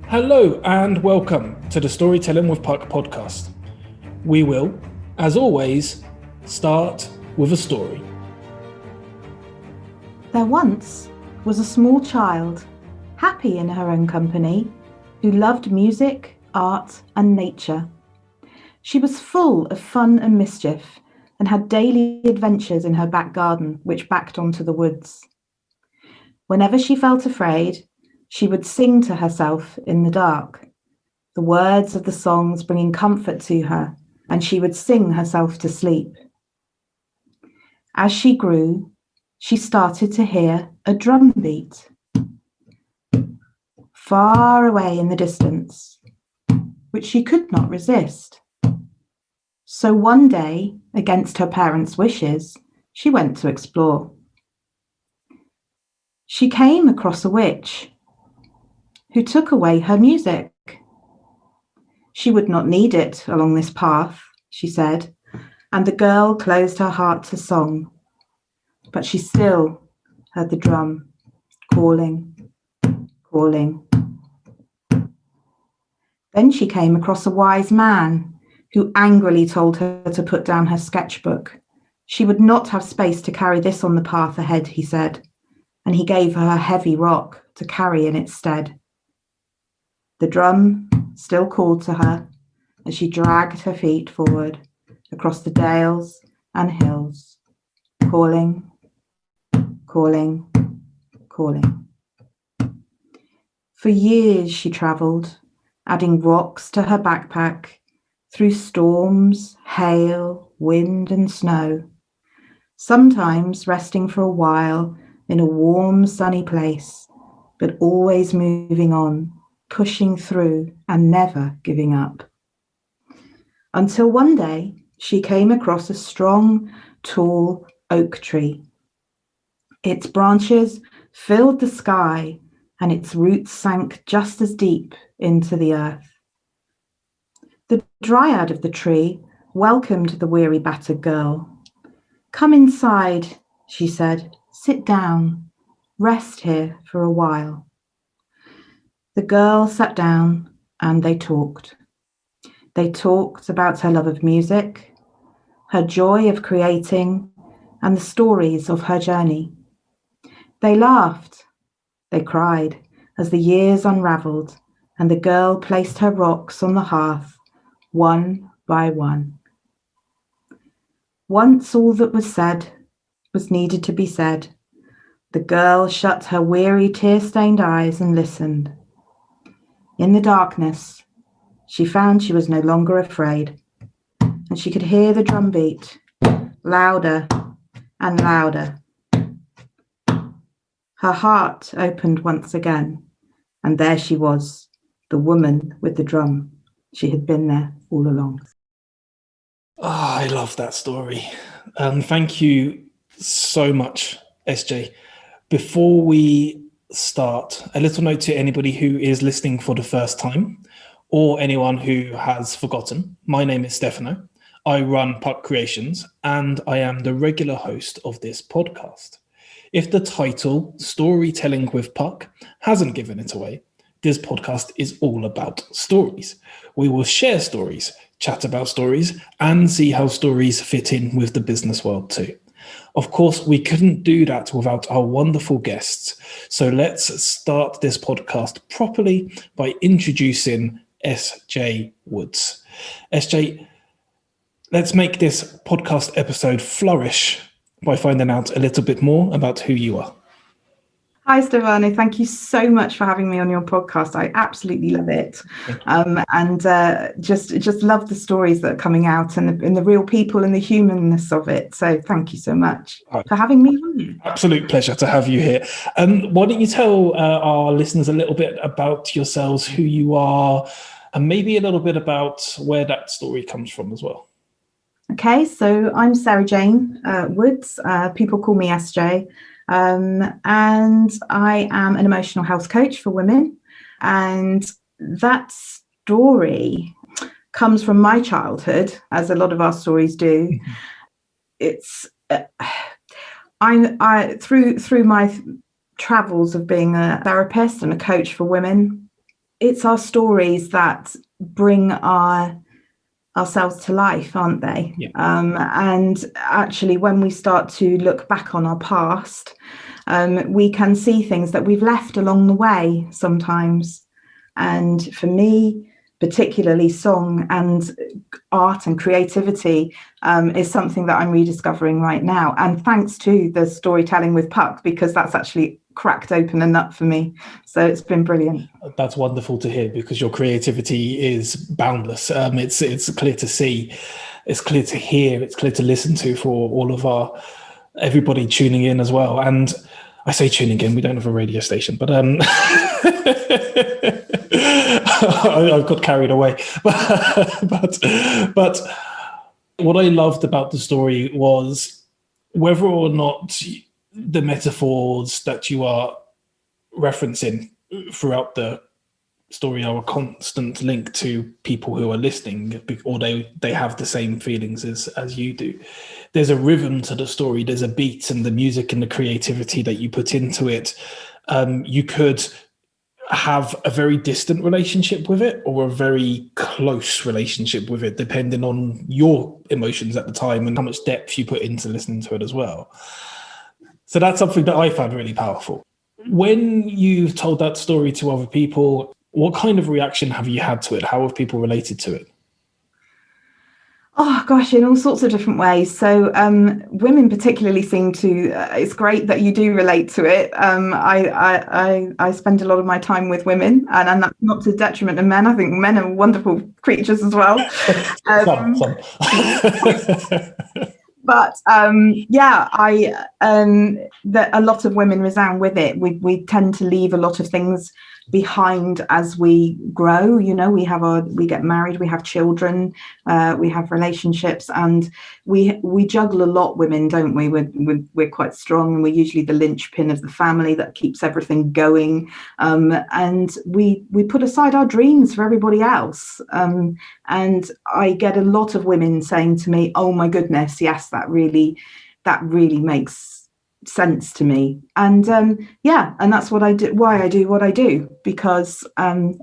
Hello and welcome to the Storytelling with Puck podcast. We will, as always, start with a story. There once was a small child, happy in her own company, who loved music, art, and nature. She was full of fun and mischief and had daily adventures in her back garden, which backed onto the woods. Whenever she felt afraid, she would sing to herself in the dark, the words of the songs bringing comfort to her, and she would sing herself to sleep. As she grew, she started to hear a drum beat far away in the distance, which she could not resist. So one day, against her parents' wishes, she went to explore. She came across a witch who took away her music. She would not need it along this path, she said, and the girl closed her heart to song. But she still heard the drum calling, calling. Then she came across a wise man who angrily told her to put down her sketchbook. She would not have space to carry this on the path ahead, he said, and he gave her a heavy rock to carry in its stead. The drum still called to her as she dragged her feet forward across the dales and hills, calling, calling, calling. For years she travelled, adding rocks to her backpack, through storms, hail, wind and snow, sometimes resting for a while in a warm, sunny place, but always moving on, pushing through and never giving up. Until one day she came across a strong, tall oak tree. Its branches filled the sky and its roots sank just as deep into the earth. The dryad of the tree welcomed the weary, battered girl. "Come inside," she said. "Sit down. Rest here for a while." The girl sat down and they talked. They talked about her love of music, her joy of creating, and the stories of her journey. They laughed, they cried as the years unravelled and the girl placed her rocks on the hearth, one by one. Once all that was said was needed to be said. The girl shut her weary, tear-stained eyes and listened. In the darkness, she found she was no longer afraid, and she could hear the drum beat, louder and louder. Her heart opened once again, and there she was, the woman with the drum. She had been there all along. I love that story. Thank you so much, SJ. Before we start, a little note to anybody who is listening for the first time or anyone who has forgotten. My name is Stefano. I run Puck Creations and I am the regular host of this podcast. If the title, Storytelling with Puck, hasn't given it away, this podcast is all about stories. We will share stories, chat about stories, and see how stories fit in with the business world too. Of course, we couldn't do that without our wonderful guests. So let's start this podcast properly by introducing SJ Woods. SJ, let's make this podcast episode flourish by finding out a little bit more about who you are. Hi, Stefano. Thank you so much for having me on your podcast. I absolutely love it. And just love the stories that are coming out and the real people and the humanness of it. So thank you so much for having me on here. Absolute pleasure to have you here. Why don't you tell our listeners a little bit about yourselves, who you are, and maybe a little bit about where that story comes from as well. Okay, so I'm Sarah Jane Woods. People call me SJ. And I am an emotional health coach for women. And that story comes from my childhood, as a lot of our stories do. Mm-hmm. It's through my travels of being a therapist and a coach for women, it's our stories that bring ourselves to life, aren't they? Yeah. And actually, when we start to look back on our past, we can see things that we've left along the way sometimes. And for me, particularly song and art and creativity is something that I'm rediscovering right now. And thanks to the storytelling with Puck, because that's actually cracked open a nut for me. So it's been brilliant. That's wonderful to hear, because your creativity is boundless. It's clear to see, it's clear to hear, it's clear to listen to for all of everybody tuning in as well. And I say tuning in, we don't have a radio station, but I've got carried away. but what I loved about the story was whether or not the metaphors that you are referencing throughout the story are a constant link to people who are listening, or they have the same feelings as you do. There's a rhythm to the story, there's a beat, and the music and the creativity that you put into it. You could have a very distant relationship with it or a very close relationship with it, depending on your emotions at the time and how much depth you put into listening to it as well. So that's something that I found really powerful. When you've told that story to other people, what kind of reaction have you had to it? How have people related to it? Oh gosh, in all sorts of different ways. So women particularly seem to. It's great that you do relate to it. I spend a lot of my time with women, and that's not to the detriment of men. I think men are wonderful creatures as well. Some. But yeah, that a lot of women resound with it. We tend to leave a lot of things behind as we grow. You know, we get married, we have children, we have relationships, and we juggle a lot. Women, don't we? We're quite strong, and we're usually the linchpin of the family that keeps everything going. And we put aside our dreams for everybody else. And I get a lot of women saying to me, "Oh my goodness, yes, that really makes sense to me." And yeah, and that's what I do, why I do what I do, because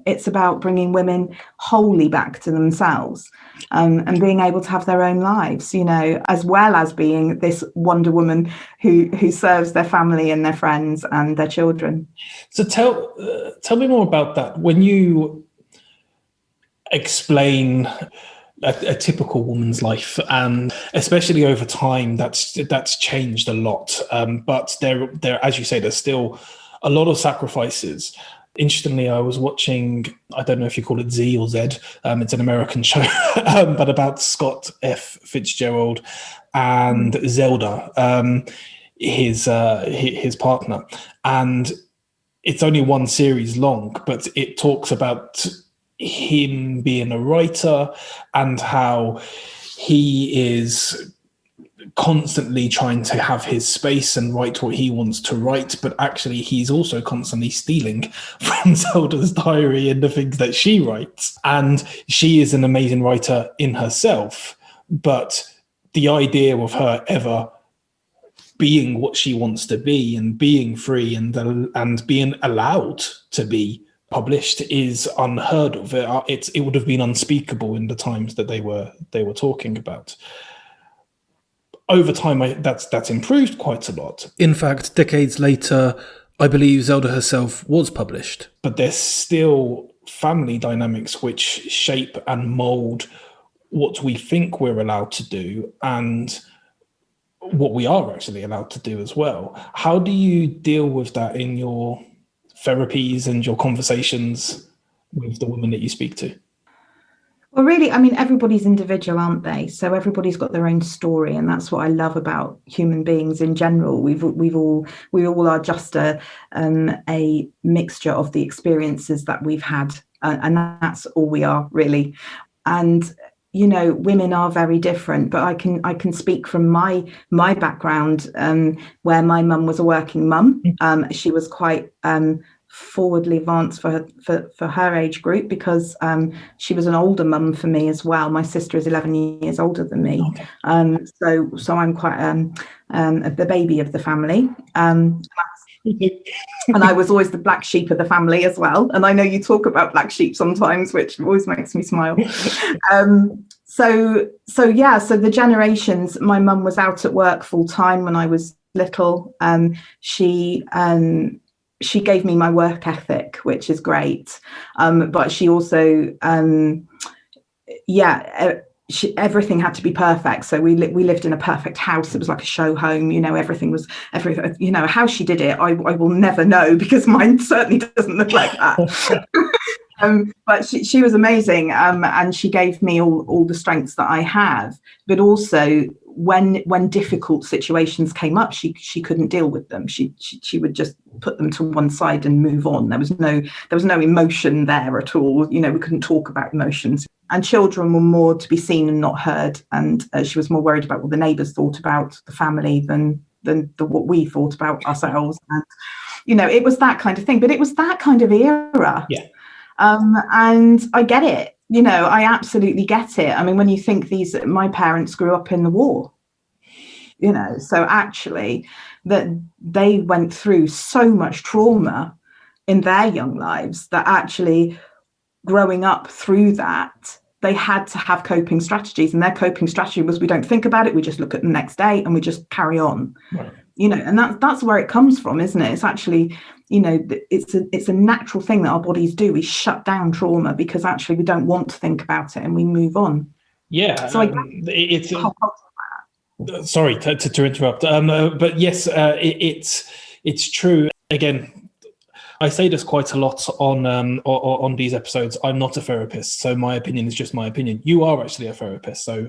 it's about bringing women wholly back to themselves, and being able to have their own lives, you know, as well as being this Wonder Woman who serves their family and their friends and their children. So tell me more about that. When you explain a typical woman's life, and especially over time, that's changed a lot. But there, as you say, there's still a lot of sacrifices. Interestingly, I was watching, I don't know if you call it Z or Z, it's an American show, but about Scott F. Fitzgerald and Zelda, his partner. And it's only one series long, but it talks about him being a writer and how he is constantly trying to have his space and write what he wants to write, but actually he's also constantly stealing from Zelda's diary and the things that she writes. And she is an amazing writer in herself, but the idea of her ever being what she wants to be and being free and being allowed to be published is unheard of. It would have been unspeakable in the times that they were talking about. Over time, that's improved quite a lot. In fact, decades later, I believe Zelda herself was published. But there's still family dynamics which shape and mold what we think we're allowed to do and what we are actually allowed to do as well. How do you deal with that in your therapies and your conversations with the women that you speak to? Well, really, I mean, everybody's individual, aren't they? So everybody's got their own story, and that's what I love about human beings in general. We all are just a mixture of the experiences that we've had, and that's all we are, really. And you know, women are very different, but I can speak from my background, where my mum was a working mum. She was quite forwardly advanced for her age group, because she was an older mum for me as well. My sister is 11 years older than me. Okay. So I'm quite the baby of the family. And I was always the black sheep of the family as well. And I know you talk about black sheep sometimes, which always makes me smile. So the generations, my mum was out at work full time when I was little. She gave me my work ethic, which is great. But she also, everything had to be perfect. So we lived in a perfect house. It was like a show home. Everything was how she did it. I will never know, because mine certainly doesn't look like that. But she was amazing, and she gave me all the strengths that I have. But also, when difficult situations came up, she couldn't deal with them. She would just put them to one side and move on. There was no emotion there at all. We couldn't talk about emotions. And children were more to be seen and not heard. And she was more worried about what the neighbours thought about the family than what we thought about ourselves. And it was that kind of thing. But it was that kind of era. Yeah. And I get it. I absolutely get it. I mean, when you think my parents grew up in the war, so actually that they went through so much trauma in their young lives that actually growing up through that, they had to have coping strategies, and their coping strategy was, we don't think about it, we just look at the next day and we just carry on. Right. And that's where it comes from, isn't it? It's actually, it's a natural thing that our bodies do. We shut down trauma because actually we don't want to think about it and we move on. Yeah. So sorry to interrupt, but yes, it's true. Again, I say this quite a lot on these episodes. I'm not a therapist, so my opinion is just my opinion. You are actually a therapist, so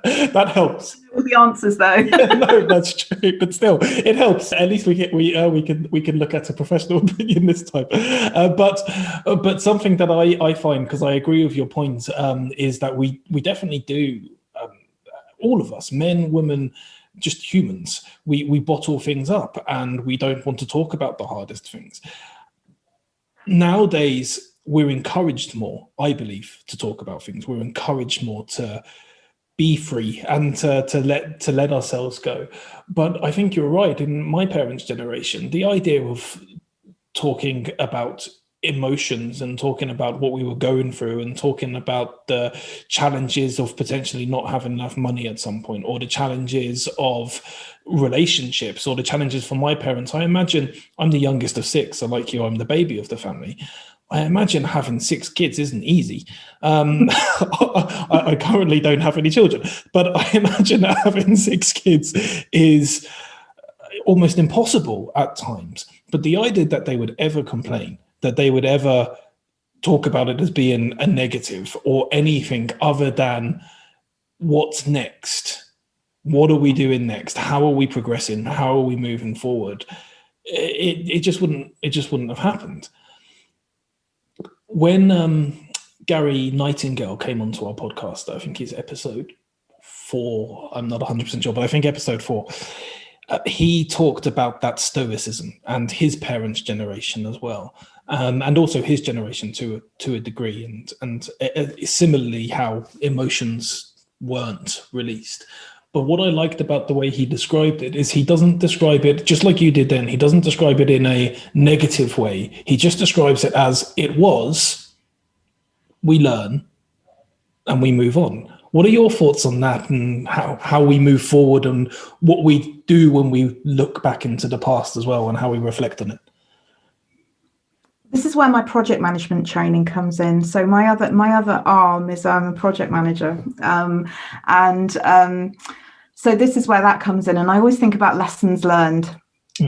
that helps. All the answers, though. No, that's true, but still, it helps. At least we can look at a professional opinion this time. But something that I find, because I agree with your point, is that we definitely do. All of us, men, women, just humans, we bottle things up and we don't want to talk about the hardest things. Nowadays, we're encouraged more, I believe, to talk about things. We're encouraged more to be free and to let ourselves go. But I think you're right. In my parents' generation, the idea of talking about emotions and talking about what we were going through and talking about the challenges of potentially not having enough money at some point, or the challenges of relationships, or the challenges for my parents. I imagine, I'm the youngest of six, so like you, I'm the baby of the family. I imagine having 6 kids isn't easy. I currently don't have any children, but I imagine having 6 kids is almost impossible at times. But the idea that they would ever complain, that they would ever talk about it as being a negative or anything other than what's next, what are we doing next, how are we progressing, how are we moving forward, it just wouldn't have happened. When Gary Nightingale came onto our podcast, I think it's episode 4, I'm not 100% sure, but I think episode 4, he talked about that stoicism and his parents' generation as well, and also his generation to a degree, and similarly how emotions weren't released. But what I liked about the way he described it is he doesn't describe it, just like you did then, he doesn't describe it in a negative way. He just describes it as it was, we learn, and we move on. What are your thoughts on that, and how we move forward, and what we do when we look back into the past as well, and how we reflect on it? This is where my project management training comes in. So my other arm is I'm a project manager, so this is where that comes in. And I always think about lessons learned.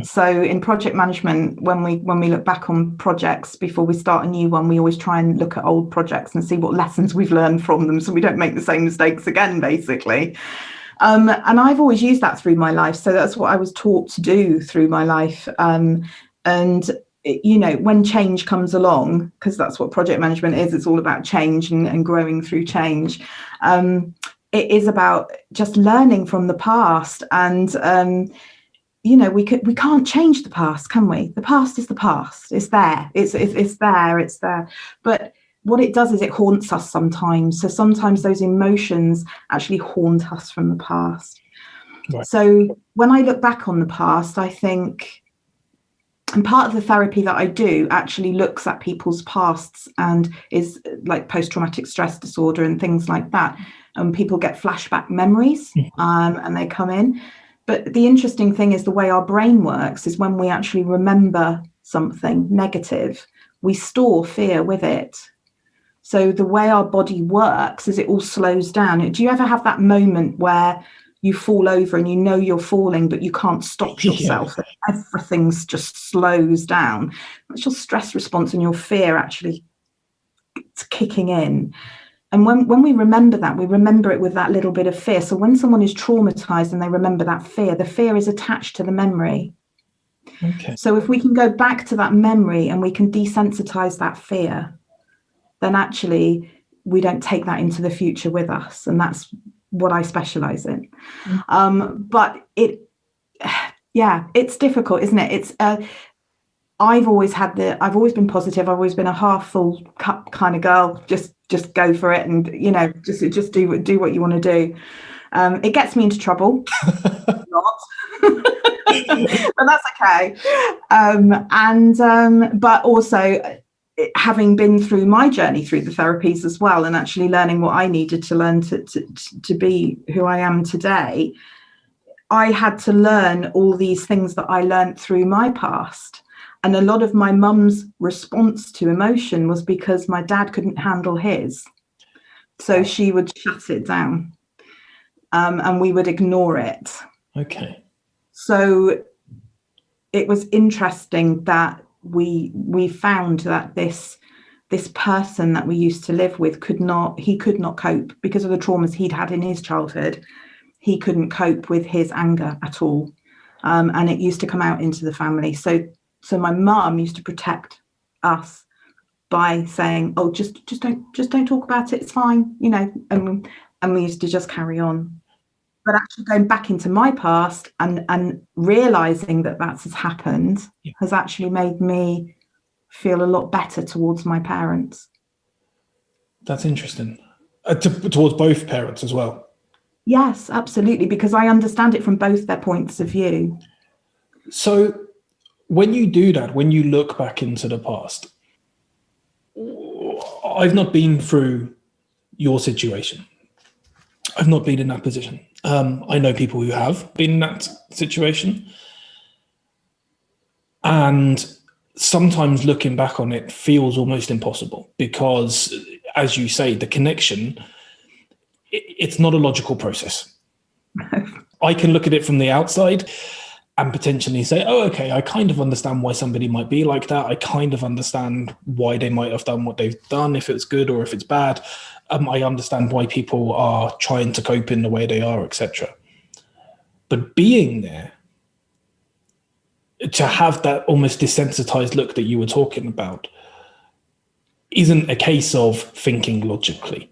So in project management, when we look back on projects before we start a new one, we always try and look at old projects and see what lessons we've learned from them, so we don't make the same mistakes again, basically. And I've always used that through my life. So that's what I was taught to do through my life. And when change comes along, because that's what project management is, it's all about change and growing through change. It is about just learning from the past, and we can't change the past, can we? The past is the past. It's there. It's there. But what it does is it haunts us sometimes. So sometimes those emotions actually haunt us from the past. Right. So when I look back on the past, I think, And part of the therapy that I do actually looks at people's pasts and is like post-traumatic stress disorder and things like that. And people get flashback memories and they come in. But the interesting thing is the way our brain works is when we actually remember something negative, we store fear with it. So the way our body works is it all slows down. Do you ever have that moment where you fall over and you know you're falling, but you can't stop yourself? Yeah. Everything just slows down. That's your stress response and your fear actually kicking in. And when we remember that, we remember it with that little bit of fear. So when someone is traumatized and they remember that fear, the fear is attached to the memory. Okay. So if we can go back to that memory and we can desensitize that fear, then actually we don't take that into the future with us. And that's what I specialize in. But it's difficult, isn't it? It's I've always been positive. I've always been a half full cup kind of girl. Just go for it, and just do what you want to do. It gets me into trouble, not, but that's okay. But also, having been through my journey through the therapies as well, and actually learning what I needed to learn to be who I am today, I had to learn all these things that I learned through my past. And a lot of my mum's response to emotion was because my dad couldn't handle his. So she would shut it down, and we would ignore it. Okay. So it was interesting that we found that this person that we used to live with could not cope because of the traumas he'd had in his childhood. He couldn't cope with his anger at all, and it used to come out into the family. So my mum used to protect us by saying, "Oh, just don't talk about it. It's fine," and we used to just carry on. But actually going back into my past and realizing that has happened has actually made me feel a lot better towards my parents. That's interesting. Towards both parents as well. Yes, absolutely, because I understand it from both their points of view. So when you do that, when you look back into the past, I've not been through your situation. I've not been in that position. I know people who have been in that situation. And sometimes looking back on it feels almost impossible because, as you say, the connection, it's not a logical process. I can look at it from the outside and potentially say, oh, okay, I kind of understand why somebody might be like that. I kind of understand why they might have done what they've done, if it's good or if it's bad. I understand why people are trying to cope in the way they are, etc. But being there, to have that almost desensitized look that you were talking about, isn't a case of thinking logically.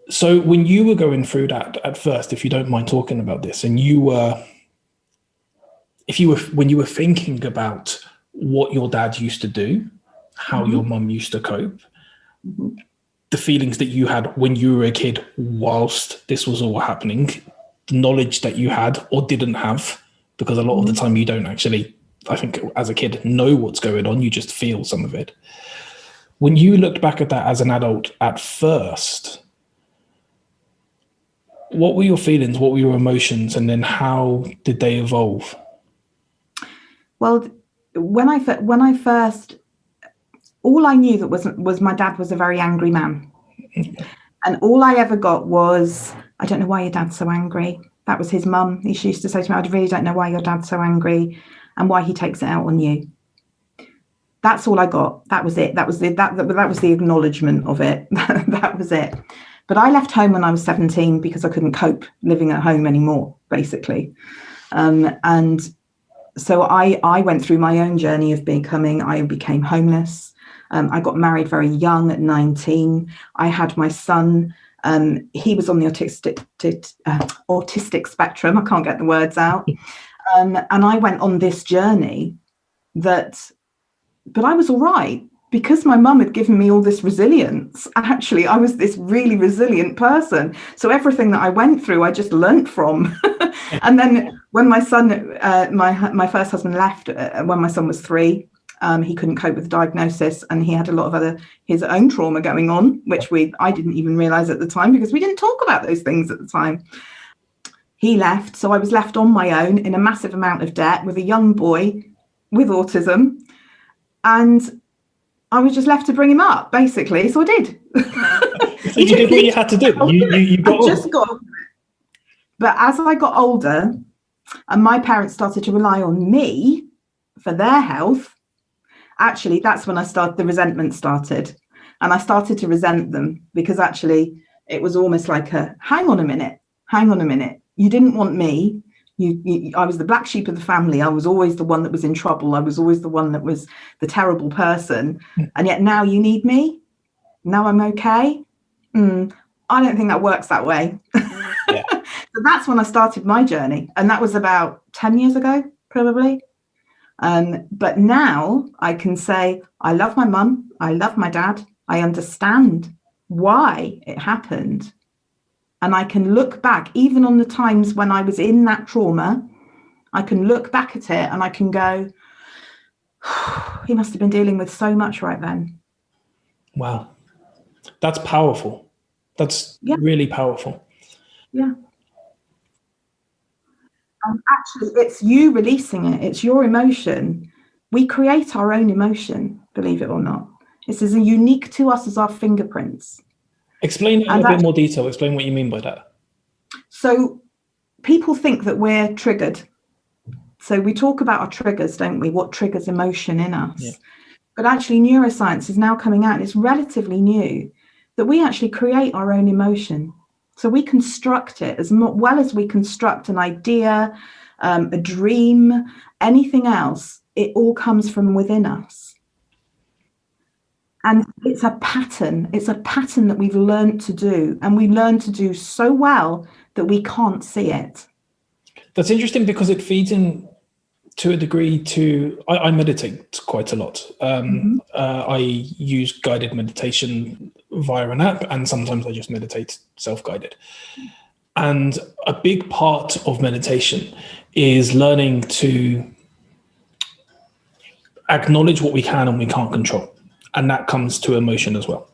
So when you were going through that at first, if you don't mind talking about this, and when you were thinking about what your dad used to do, how your mum used to cope, the feelings that you had when you were a kid whilst this was all happening, the knowledge that you had or didn't have, because a lot of the time you don't actually, I think as a kid, know what's going on, you just feel some of it. When you looked back at that as an adult at first, what were your feelings, what were your emotions, and then how did they evolve? Well, when I first, all I knew that was my dad was a very angry man. And all I ever got was, I don't know why your dad's so angry. That was his mum. She used to say to me, I really don't know why your dad's so angry and why he takes it out on you. That's all I got. That was it. That was the acknowledgement of it. That was it. But I left home when I was 17 because I couldn't cope living at home anymore, basically. And so I went through my own journey of I became homeless. I got married very young at 19. I had my son. He was on the autistic spectrum. I can't get the words out. And I went on this journey but I was all right because my mum had given me all this resilience. Actually, I was this really resilient person. So everything that I went through, I just learnt from. And then When my son, my first husband left when my son was 3, he couldn't cope with the diagnosis, and he had a lot of his own trauma going on, which I didn't even realize at the time because we didn't talk about those things at the time. He left, so I was left on my own in a massive amount of debt with a young boy with autism, and I was just left to bring him up, basically. So I did. So you did what you had to do. You got on. But as I got older, and my parents started to rely on me for their health, actually, that's when the resentment started. And I started to resent them because actually it was almost like hang on a minute. You didn't want me. I was the black sheep of the family. I was always the one that was in trouble. I was always the one that was the terrible person. And yet now you need me. Now I'm okay. I don't think that works that way. Yeah. So that's when I started my journey. And that was about 10 years ago, probably. But now I can say, I love my mum. I love my dad. I understand why it happened. And I can look back, even on the times when I was in that trauma, I can look back at it and I can go, he must have been dealing with so much right then. Wow. That's powerful. That's really powerful. Yeah. And actually, it's you releasing it. It's your emotion. We create our own emotion, believe it or not. This is unique to us as our fingerprints. Explain it in a bit more detail. Explain what you mean by that. So people think that we're triggered. So we talk about our triggers, don't we? What triggers emotion in us? Yeah. But actually neuroscience is now coming out, and it's relatively new, that we actually create our own emotion. So we construct it as well as we construct an idea, a dream, anything else. It all comes from within us. And it's a pattern. It's a pattern that we've learned to do. And we learn to do so well that we can't see it. That's interesting because it feeds in to a degree to, I meditate quite a lot. I use guided meditation via an app, and sometimes I just meditate self-guided. And a big part of meditation is learning to acknowledge what we can and we can't control. And that comes to emotion as well.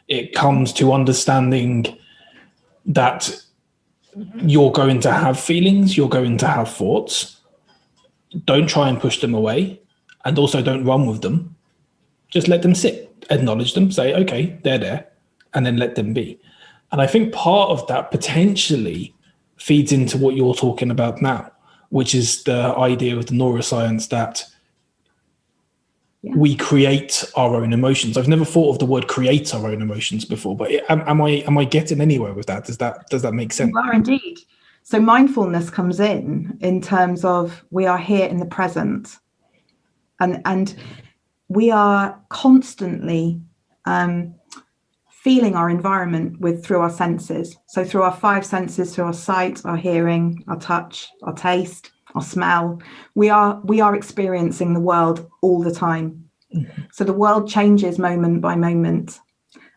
It comes to understanding that you're going to have feelings, you're going to have thoughts. Don't try and push them away, and also don't run with them. Just let them sit, acknowledge them, say, okay, they're there, and then let them be. And I think part of that potentially feeds into what you're talking about now, which is the idea of the neuroscience that we create our own emotions. I've never thought of the word create our own emotions before, but am I getting anywhere with that? Does that make sense? You are indeed. So mindfulness comes in terms of we are here in the present, and we are constantly feeling our environment through our senses. So through our 5 senses, through our sight, our hearing, our touch, our taste, our smell, we are experiencing the world all the time. Mm-hmm. So the world changes moment by moment,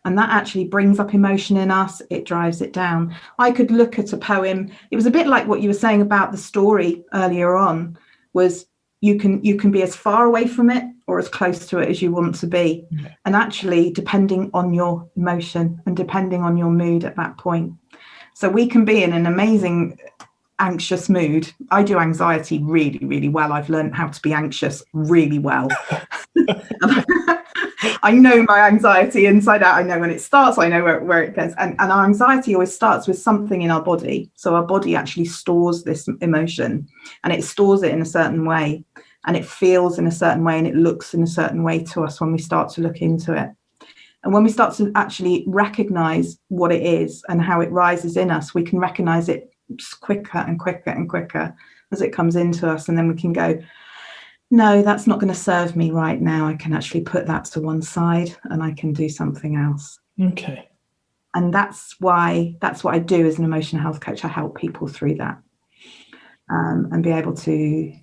and that actually brings up emotion in us. It drives it down. I could look at a poem. It was a bit like what you were saying about the story earlier on, was you can be as far away from it or as close to it as you want to be. Mm-hmm. And actually, depending on your emotion and depending on your mood at that point. So we can be in an amazing anxious mood. I do anxiety really, really well. I've learned how to be anxious really well. I know my anxiety inside out. I know when it starts. I know where it goes. And our anxiety always starts with something in our body. So our body actually stores this emotion, and it stores it in a certain way, and it feels in a certain way, and it looks in a certain way to us when we start to look into it. And when we start to actually recognize what it is and how it rises in us, we can recognize it quicker and quicker and quicker as it comes into us. And then we can go, no, that's not going to serve me right now. I can actually put that to one side and I can do something else. Okay. And that's what I do as an emotional health coach. I help people through that and be able to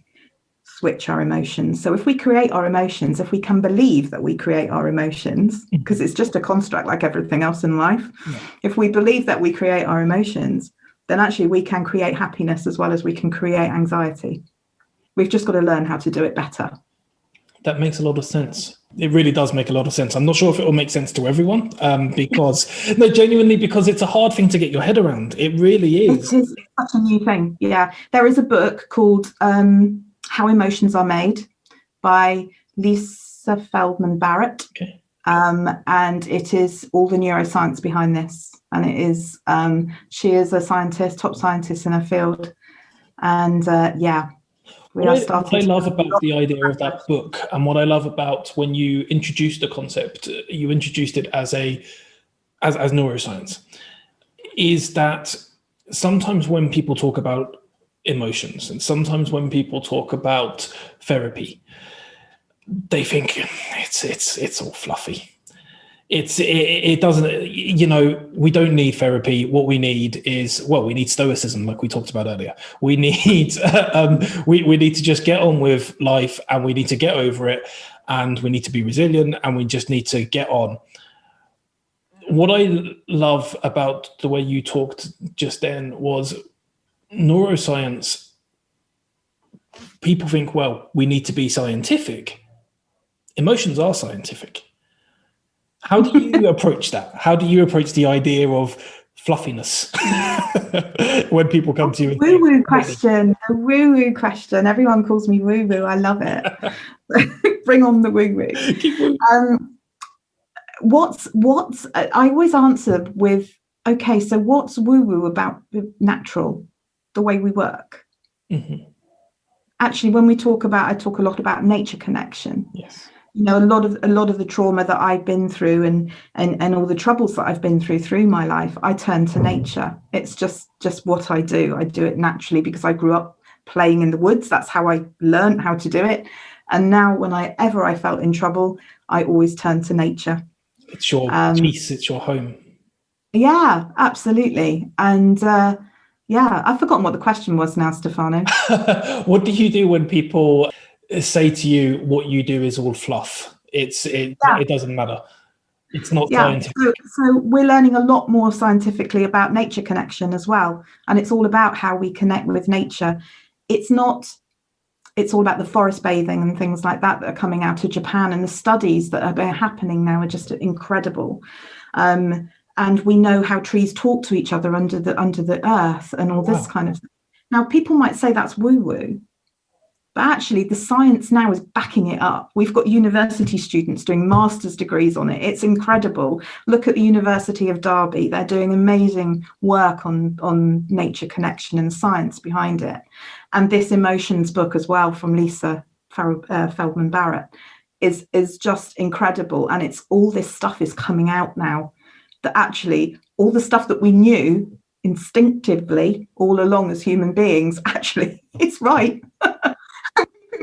switch our emotions. So if we create our emotions, if we can believe that we create our emotions, because it's just a construct like everything else in life, if we believe that we create our emotions, then actually we can create happiness as well as we can create anxiety. We've just got to learn how to do it better. That makes a lot of sense. It really does make a lot of sense. I'm not sure if it will make sense to everyone, genuinely, because it's a hard thing to get your head around. It really is. It is such a new thing. Yeah. There is a book called How Emotions Are Made by Lisa Feldman Barrett. Okay. And it is all the neuroscience behind this. And it is, she is a scientist, top scientist in her field. And What I love about the idea of that book, and what I love about when you introduced the concept, you introduced it as neuroscience, is that sometimes when people talk about emotions and sometimes when people talk about therapy, they think it's all fluffy. It doesn't, we don't need therapy. What we need is, we need stoicism, like we talked about earlier. We need, we need to just get on with life, and we need to get over it, and we need to be resilient, and we just need to get on. What I love about the way you talked just then was neuroscience. People think, we need to be scientific. Emotions are scientific. How do you approach that? How do you approach the idea of fluffiness when people come to you? Woo-woo question. A woo-woo question. Everyone calls me woo-woo. I love it. Bring on the woo-woo. I always answer with, okay, so what's woo-woo about natural, the way we work? Mm-hmm. Actually, when I talk a lot about nature connection. Yes. A lot of the trauma that I've been through and all the troubles that I've been through my life, I turn to nature. It's just what I do. I do it naturally because I grew up playing in the woods. That's how I learned how to do it. And now whenever I felt in trouble, I always turn to nature. It's your peace, it's your home. Yeah, absolutely. And I've forgotten what the question was now, Stefano. What do you do when people say to you what you do is all fluff? It doesn't matter. It's not scientific. So we're learning a lot more scientifically about nature connection as well. And it's all about how we connect with nature. It's all about the forest bathing and things like that are coming out of Japan. And the studies that are happening now are just incredible. And we know how trees talk to each other under the earth and all this kind of thing. Now, people might say that's woo-woo. But actually, the science now is backing it up. We've got university students doing master's degrees on it. It's incredible. Look at the University of Derby. They're doing amazing work on nature connection and science behind it. And this emotions book as well from Lisa Feldman Barrett is just incredible. And it's all this stuff is coming out now, that actually all the stuff that we knew instinctively all along as human beings, actually, it's right.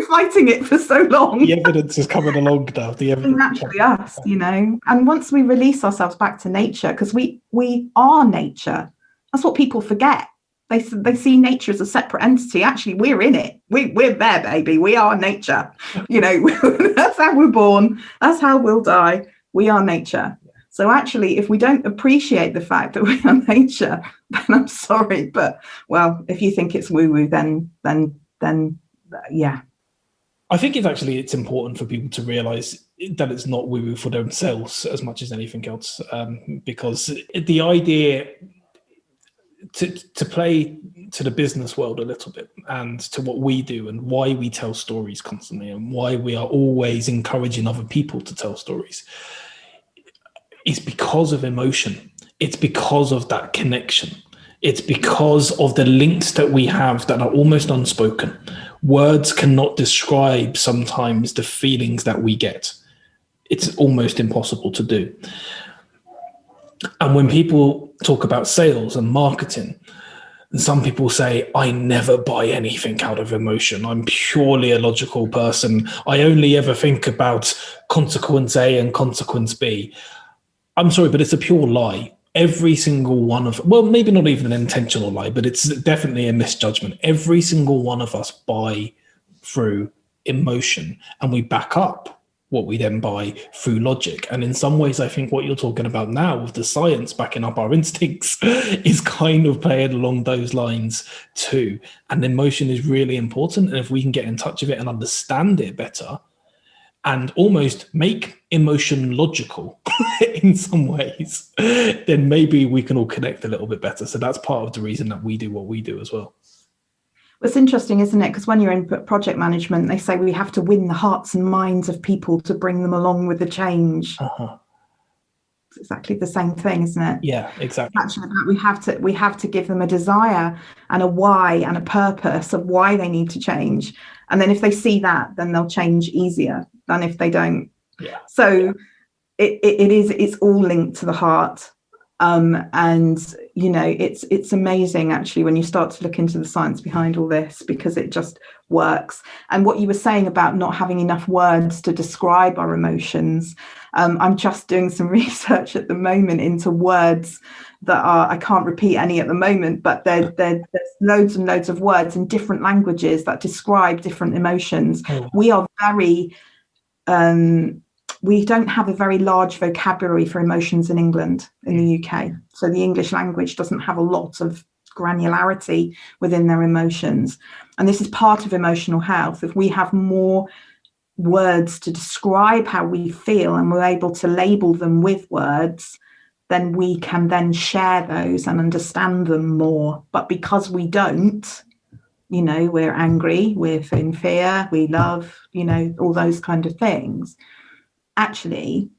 Fighting it for so long. The evidence is coming along now. The evidence actually us, and once we release ourselves back to nature, because we are nature. That's what people forget. They see nature as a separate entity. Actually, we're in it. We're there, baby. We are nature. That's how we're born. That's how we'll die. We are nature. So actually, if we don't appreciate the fact that we are nature, then I'm sorry, but if you think it's woo-woo, then yeah. I think it's important for people to realize that it's not woo-woo for themselves as much as anything else, because the idea to play to the business world a little bit and to what we do and why we tell stories constantly and why we are always encouraging other people to tell stories is because of emotion. It's because of that connection. It's because of the links that we have that are almost unspoken. Words cannot describe sometimes the feelings that we get. It's almost impossible to do. And when people talk about sales and marketing, some people say, I never buy anything out of emotion. I'm purely a logical person. I only ever think about consequence A and consequence B. I'm sorry, but it's a pure lie. Every single one of, maybe not even an intentional lie, but it's definitely a misjudgment. Every single one of us buy through emotion, and we back up what we then buy through logic. And in some ways, I think what you're talking about now with the science backing up our instincts is kind of playing along those lines too. And emotion is really important. And if we can get in touch with it and understand it better and almost make emotion logical in some ways, then maybe we can all connect a little bit better. So that's part of the reason that we do what we do as well. It's interesting, isn't it? Because when you're in project management, they say we have to win the hearts and minds of people to bring them along with the change. It's exactly the same thing, isn't it? Yeah, exactly. Actually, we have to give them a desire and a why and a purpose of why they need to change. And then if they see that, then they'll change easier than if they don't. Yeah. So it's all linked to the heart. And you know, it's amazing actually when you start to look into the science behind all this, because it just works. And what you were saying about not having enough words to describe our emotions, I'm just doing some research at the moment into words that are, I can't repeat any at the moment, but there's loads and loads of words in different languages that describe different emotions. We are very we don't have a very large vocabulary for emotions in England, in the UK. So the English language doesn't have a lot of granularity within their emotions. And this is part of emotional health. If we have more words to describe how we feel and we're able to label them with words, then we can then share those and understand them more. But because we don't, you know, we're angry, we're in fear, we love, you know, all those kind of things. Actually,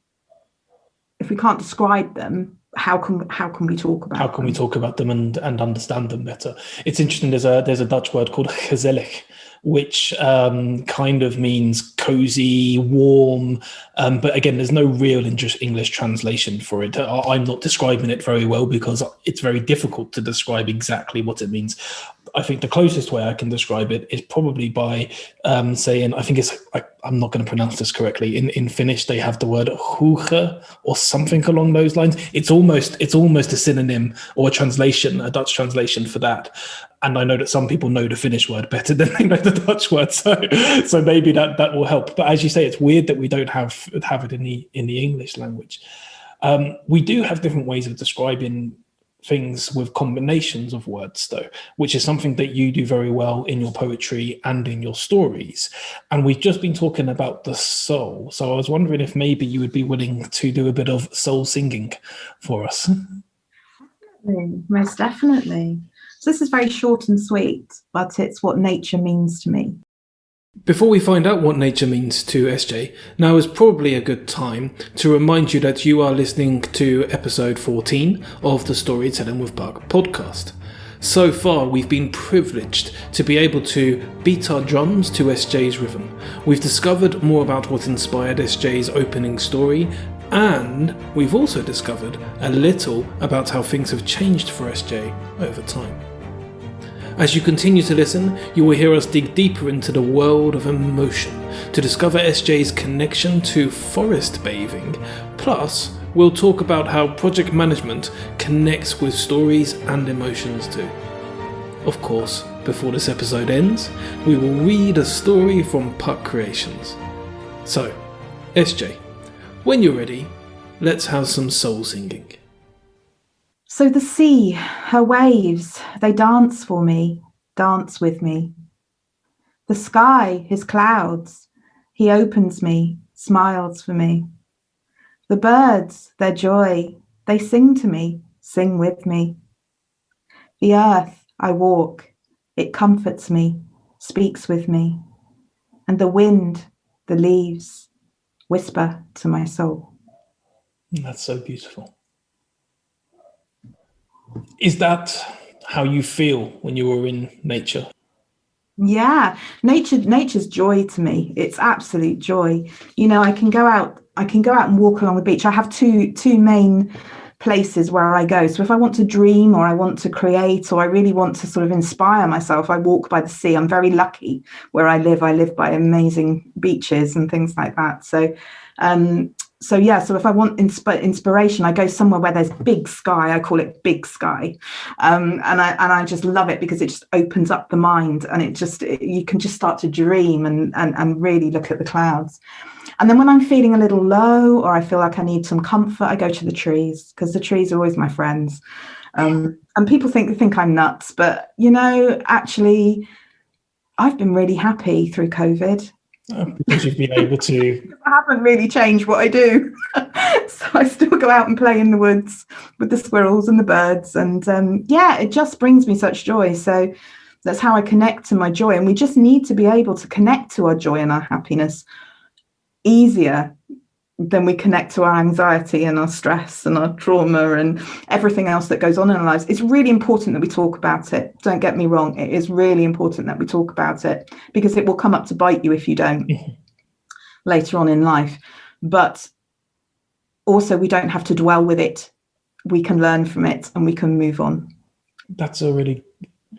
if we can't describe them, how can we talk about them? How can we talk about them and understand them better? It's interesting. There's a Dutch word called gezellig, which kind of means cozy, warm. But again, there's no real English translation for it. I'm not describing it very well because it's very difficult to describe exactly what it means. I think the closest way I can describe it is probably by saying, I'm not going to pronounce this correctly. In Finnish, they have the word hygge or something along those lines. It's almost a synonym or a Dutch translation for that. And I know that some people know the Finnish word better than they know the Dutch word, so maybe that will help. But as you say, it's weird that we don't have it in the English language. We do have different ways of describing things with combinations of words, though, which is something that you do very well in your poetry and in your stories. And we've just been talking about the soul. So I was wondering if maybe you would be willing to do a bit of soul singing for us. Most definitely. So this is very short and sweet, but it's what nature means to me. Before we find out what nature means to SJ, now is probably a good time to remind you that you are listening to episode 14 of the Storytelling with Buck podcast. So far, we've been privileged to be able to beat our drums to SJ's rhythm. We've discovered more about what inspired SJ's opening story, and we've also discovered a little about how things have changed for SJ over time. As you continue to listen, you will hear us dig deeper into the world of emotion to discover SJ's connection to forest bathing. Plus, we'll talk about how project management connects with stories and emotions too. Of course, before this episode ends, we will read a story from Puck Creations. So, SJ, when you're ready, let's have some soul singing. So the sea, her waves, they dance for me, dance with me. The sky, his clouds, he opens me, smiles for me. The birds, their joy, they sing to me, sing with me. The earth, I walk, it comforts me, speaks with me. And the wind, the leaves, whisper to my soul. That's so beautiful. Is that how you feel when you were in nature? Yeah, nature's joy to me. It's absolute joy. You know, I can go out and walk along the beach. I have two main places where I go. So if I want to dream or I want to create or I really want to sort of inspire myself, I walk by the sea. I'm very lucky where I live. I live by amazing beaches and things like that. So if I want inspiration, I go somewhere where there's big sky. I call it big sky, and I just love it because it just opens up the mind, and you can just start to dream and really look at the clouds. And then when I'm feeling a little low or I feel like I need some comfort, I go to the trees, because the trees are always my friends. And people think I'm nuts, but actually, I've been really happy through COVID. Because you've been able to. I haven't really changed what I do. So I still go out and play in the woods with the squirrels and the birds. And it just brings me such joy. So that's how I connect to my joy. And we just need to be able to connect to our joy and our happiness easier than we connect to our anxiety and our stress and our trauma and everything else that goes on in our lives. It's really important that we talk about it. Don't get me wrong. It is really important that we talk about it, because it will come up to bite you if you don't later on in life. But also, we don't have to dwell with it. We can learn from it and we can move on. That's a really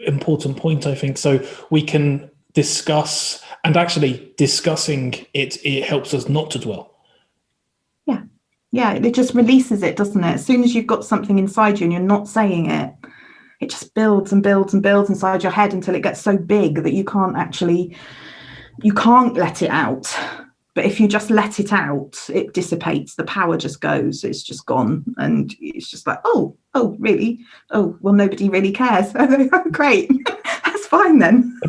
important point, I think. So we can discuss, and actually discussing it helps us not to dwell. Yeah, it just releases it, doesn't it? As soon as you've got something inside you and you're not saying it, it just builds and builds and builds inside your head until it gets so big that you can't let it out. But if you just let it out, it dissipates. The power just goes. It's just gone. And it's just like, oh, really? Oh, well, nobody really cares. Oh, great. That's fine then.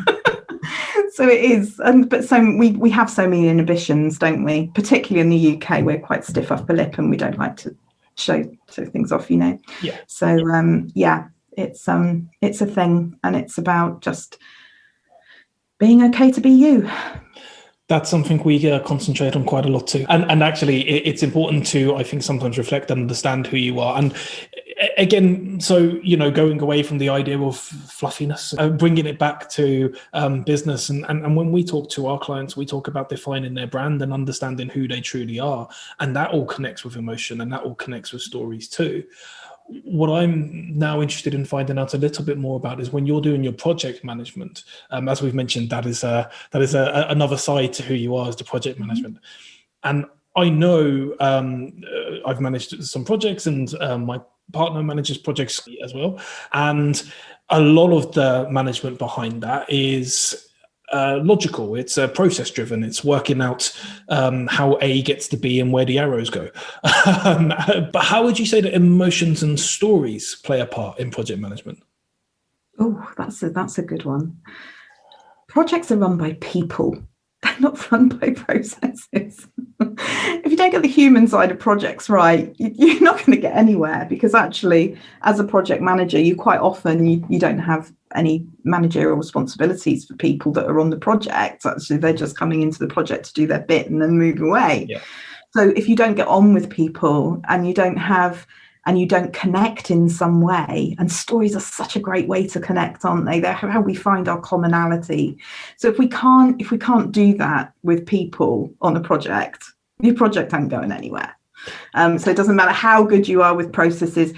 So it is, but we have so many inhibitions, don't we? Particularly in the UK, we're quite stiff upper lip, and we don't like to show things off, Yeah. So it's a thing, and it's about just being okay to be you. That's something we concentrate on quite a lot too. And actually, it's important to, I think, sometimes reflect and understand who you are. And again, so, going away from the idea of fluffiness, bringing it back to business. And when we talk to our clients, we talk about defining their brand and understanding who they truly are. And that all connects with emotion, and that all connects with stories too. What I'm now interested in finding out a little bit more about is when you're doing your project management. As we've mentioned, that is another side to who you are, as the project management. And I know I've managed some projects, and my partner manages projects as well. And a lot of the management behind that is logical. It's process driven. It's working out how A gets to B and where the arrows go. But how would you say that emotions and stories play a part in project management? Oh, that's a good one. Projects are run by people. They're not run by processes. If you don't get the human side of projects right, you're not going to get anywhere, because actually, as a project manager, you quite often you don't have any managerial responsibilities for people that are on the project. Actually, they're just coming into the project to do their bit and then move away. Yeah. So if you don't get on with people and you don't connect in some way, and stories are such a great way to connect, aren't they? They're how we find our commonality. So if we can't do that with people on a project, your project ain't going anywhere. So it doesn't matter how good you are with processes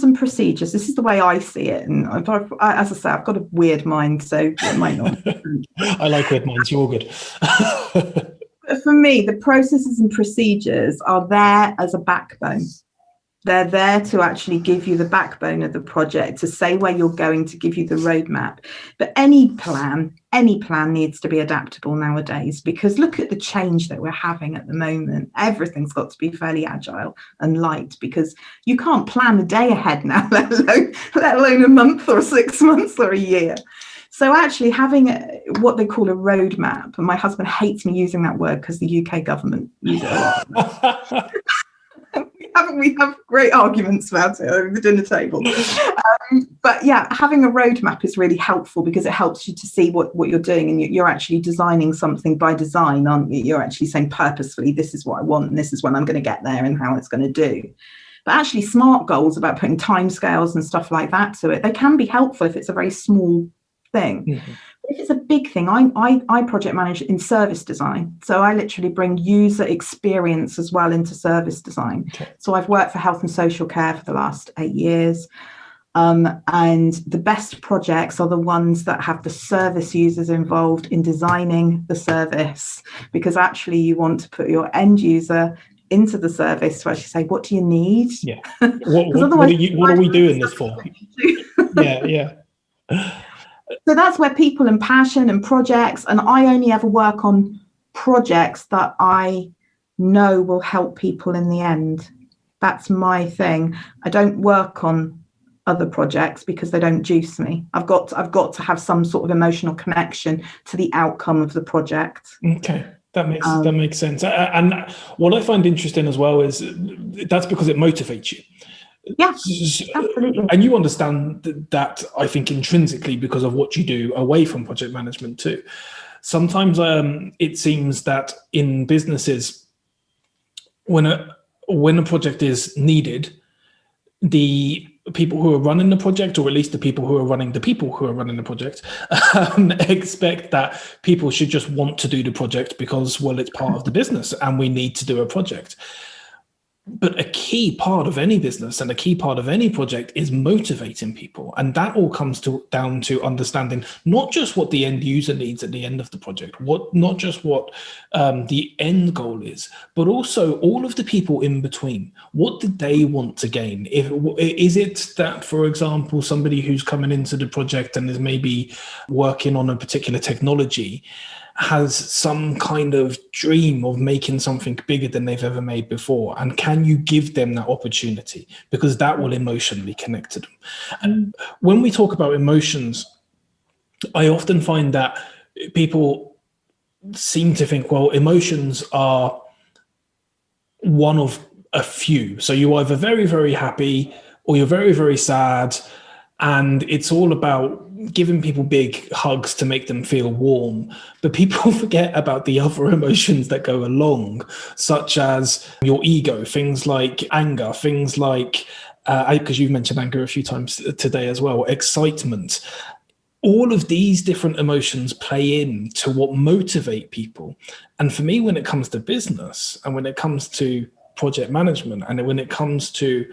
and procedures. This is the way I see it. And as I say, I've got a weird mind, so it might not. I like weird minds. You're all good. For me, the processes and procedures are there as a backbone. They're there to actually give you the backbone of the project, to say where you're going, to give you the roadmap. But any plan needs to be adaptable nowadays, because look at the change that we're having at the moment. Everything's got to be fairly agile and light, because you can't plan a day ahead now, let alone a month or 6 months or a year. So actually having what they call a roadmap, and my husband hates me using that word because the UK government uses it a lot. We have great arguments about it over the dinner table. But yeah, having a roadmap is really helpful, because it helps you to see what you're doing, and you're actually designing something by design, aren't you? You're actually saying purposefully, this is what I want, and this is when I'm going to get there and how it's going to do. But actually SMART goals about putting timescales and stuff like that to it, they can be helpful if it's a very small thing. Mm-hmm. If it's a big thing, I project manage in service design. So I literally bring user experience as well into service design. Okay. So I've worked for health and social care for the last 8 years. And the best projects are the ones that have the service users involved in designing the service, because actually you want to put your end user into the service to actually say, what do you need? Yeah. What are we doing this for? Yeah. So that's where people and passion and projects, and I only ever work on projects that I know will help people in the end. That's my thing. I don't work on other projects because they don't juice me. I've got to have some sort of emotional connection to the outcome of the project. Okay, that makes sense. And what I find interesting as well is that's because it motivates you. Yeah, absolutely. And you understand that, I think, intrinsically because of what you do away from project management too. Sometimes it seems that in businesses, when a project is needed, the people who are running the project, or at least the people who are running the project, expect that people should just want to do the project because, well, it's part of the business and we need to do a project. But a key part of any business and a key part of any project is motivating people. And that all comes down to understanding not just what the end user needs at the end of the project, not just what the end goal is, but also all of the people in between. What did they want to gain? Is it that, for example, somebody who's coming into the project and is maybe working on a particular technology has some kind of dream of making something bigger than they've ever made before? And can you give them that opportunity? Because that will emotionally connect to them. And when we talk about emotions, I often find that people seem to think, well, emotions are one of a few. So you're either very, very happy or you're very, very sad. And it's all about giving people big hugs to make them feel warm. But people forget about the other emotions that go along, such as your ego, things like anger, things like, because you've mentioned anger a few times today as well, excitement. All of these different emotions play into what motivate people. And for me, when it comes to business and when it comes to project management and when it comes to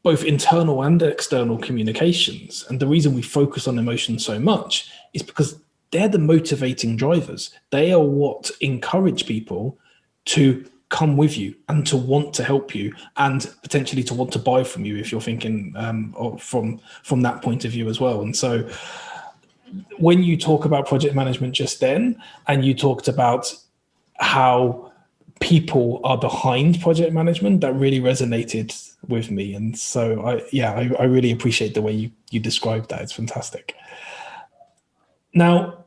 both internal and external communications, and the reason we focus on emotions so much is because they're the motivating drivers. They are what encourage people to come with you and to want to help you and potentially to want to buy from you if you're thinking from that point of view as well. And so when you talk about project management just then, and you talked about how people are behind project management, that really resonated with me. And so I really appreciate the way you described that. It's fantastic. Now,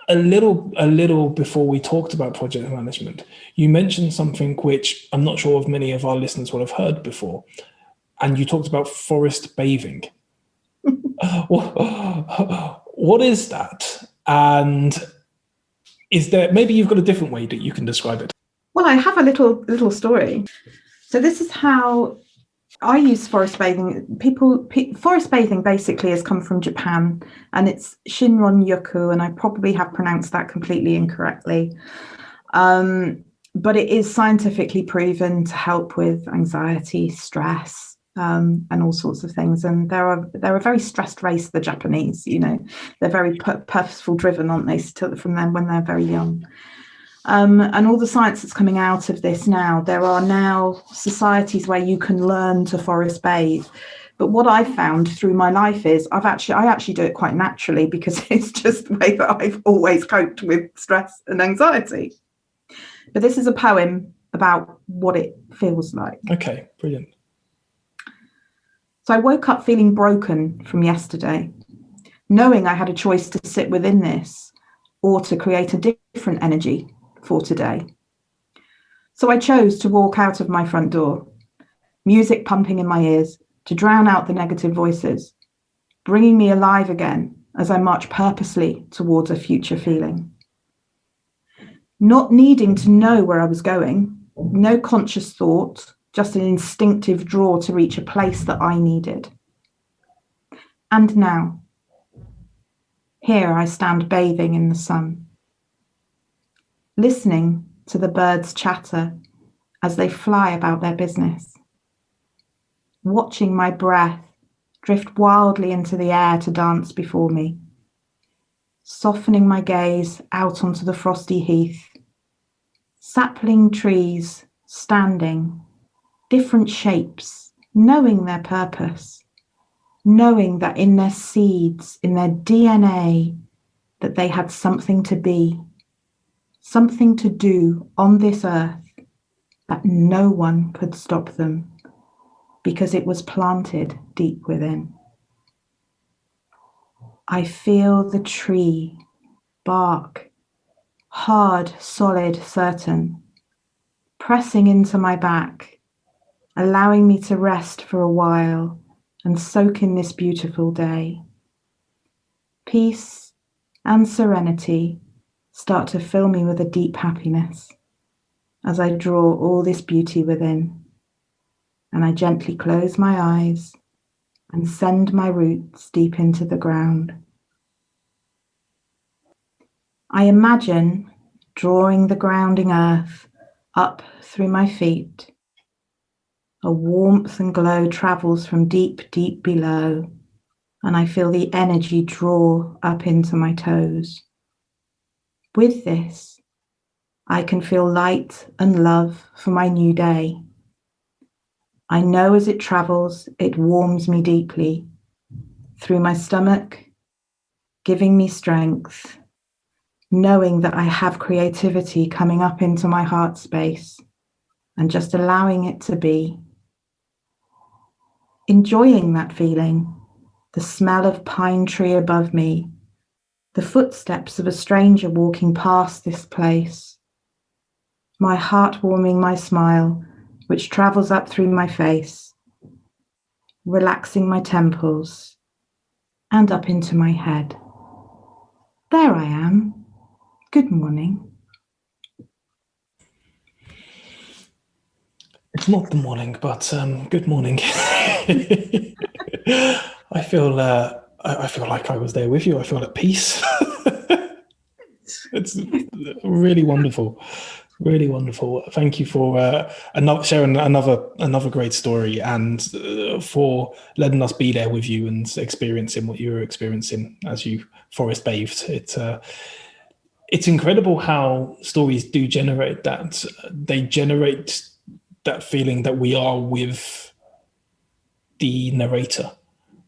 a little before we talked about project management, you mentioned something which I'm not sure if many of our listeners will have heard before. And you talked about forest bathing. What is that? And is there, maybe you've got a different way that you can describe it? Well, I have a little story. So this is how I use forest bathing. Forest bathing basically has come from Japan, and it's Shinron Yoku, and I probably have pronounced that completely incorrectly. But it is scientifically proven to help with anxiety, stress, and all sorts of things. And they're a very stressed race, the Japanese. You know, they're very purposeful driven, aren't they? Still from them when they're very young. And all the science that's coming out of this now, there are now societies where you can learn to forest bathe. But what I've found through my life is I actually do it quite naturally because it's just the way that I've always coped with stress and anxiety. But this is a poem about what it feels like. Okay, brilliant. So I woke up feeling broken from yesterday, knowing I had a choice to sit within this or to create a different energy for today. So I chose to walk out of my front door, music pumping in my ears to drown out the negative voices, bringing me alive again as I march purposely towards a future feeling. Not needing to know where I was going, no conscious thought, just an instinctive draw to reach a place that I needed. And now, here I stand bathing in the sun, listening to the birds chatter as they fly about their business, watching my breath drift wildly into the air to dance before me, softening my gaze out onto the frosty heath, sapling trees standing, different shapes, knowing their purpose, knowing that in their seeds, in their DNA, that they had something to be, something to do on this earth that no one could stop them because it was planted deep within. I feel the tree, bark, hard, solid, certain, pressing into my back, allowing me to rest for a while and soak in this beautiful day. Peace and serenity start to fill me with a deep happiness as I draw all this beauty within, and I gently close my eyes and send my roots deep into the ground. I imagine drawing the grounding earth up through my feet. A warmth and glow travels from deep, deep below, and I feel the energy draw up into my toes. With this, I can feel light and love for my new day. I know as it travels, it warms me deeply through my stomach, giving me strength, knowing that I have creativity coming up into my heart space and just allowing it to be. Enjoying that feeling, the smell of pine tree above me, the footsteps of a stranger walking past this place, my heart warming my smile, which travels up through my face, relaxing my temples and up into my head. There I am. Good morning. It's not the morning, but good morning. I feel like I was there with you. I feel at peace. It's really wonderful, really wonderful. Thank you for sharing another great story, and for letting us be there with you and experiencing what you were experiencing as you forest bathed. It's incredible how stories do generate that. They generate that feeling that we are with the narrator.